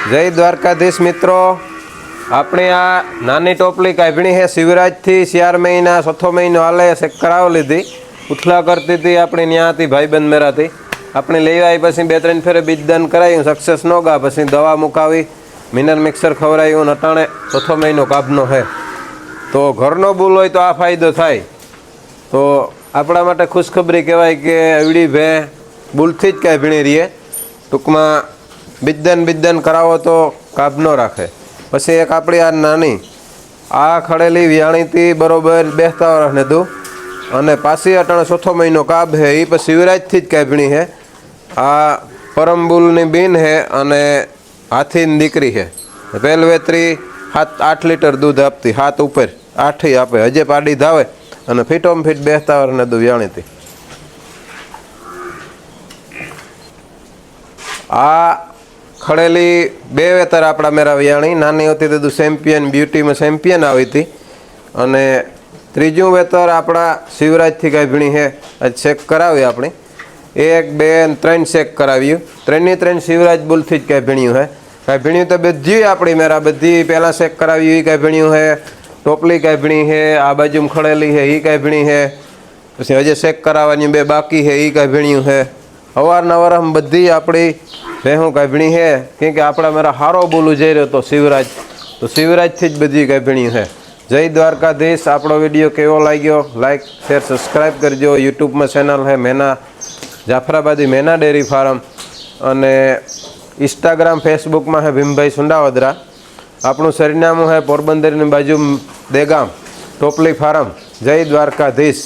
જય દ્વારકાધીશ મિત્રો, આપણે આ નાની ટોપલી કાઢણી છે શિવરાજથી 4 મહિના 6 મહિનો હાલે ચેક કરાવી લીધી. ઉથલા કરતી હતી આપણે ત્યાંથી ભાઈબંધ મેરાથી આપણે લઈ આવી. પછી 2-3 ફેરે બીજદાન કરાવ્યું, સક્સેસ ન ગા. પછી દવા મુકાવી, મિનરલ મિક્સર ખવડાવ્યું. અટાણે 6 મહિનો કાબનો છે. તો ઘરનો બુલ હોય તો આ ફાયદો થાય. તો આપણા માટે ખુશખબરી કહેવાય કે એવડી ભે બુલથી જ કાઢણી રહીએ. ટૂંકમાં બીજદાન કરાવો તો કાબ ન રાખે. પછી એક આપણી આ નાની આ ખડેલી વિયાણીથી બરોબર 2 વર્ષને તું, અને પાછી અટાણે 6 મહિનો કાબ છે. એ પછી શિવરાજથી જ કાઢણી છે. આ પરમબુલની બીન છે અને હાથીની દીકરી છે. પહેલ વેતરી 7-8 લીટર દૂધ આપતી, 7 ઉપર 8 આપે. હજે પાડી ધાવે અને ફીટોમ ફીટ 2 વર્ષને તું વિયાણીથી. આ ખડેલી 2 વેતર આપણા મેરા વિયાણી. નાની હતી તો ચેમ્પિયન બ્યુટીમાં ચેમ્પિયન આવી હતી. અને ત્રીજું વેતર આપણા શિવરાજથી કાઢણી છે. આજ ચેક કરાવી આપણી 1, 2, 3 ચેક કરાવ્યું. 3 શિવરાજ બુલથી જ કાઢણ્યું છે. કાઢણ્યું તો બધી આપણી મેરા બધી પહેલાં ચેક કરાવ્યું એ કાઢણ્યું છે. ટોપલી કાઢણી છે, આ બાજુ ખડેલી છે એ કાઢણી છે. પછી હજે ચેક કરાવવાની 2 બાકી છે એ કાઢણ્યું છે. અવારનવાર બધી આપણી ભેહું કાઢણી છે. કેમ કે આપણા મારા સારો બોલું જઈ રહ્યો હતો શિવરાજ, તો શિવરાજથી જ બધી કાઢણી છે. જય દ્વારકાધીશ. આપણો વિડીયો કેવો લાગ્યો લાઈક શેર સબસ્ક્રાઈબ કરજો. યુટ્યુબમાં ચેનલ છે મેના જાફરાબાદી મેના ડેરી ફાર્મ, અને ઇન્સ્ટાગ્રામ ફેસબુકમાં છે ભીમભાઈ સુંડાવદરા. આપણું સરનામું છે પોરબંદરની બાજુ દેગામ ટોપલી ફાર્મ. જય દ્વારકાધીશ.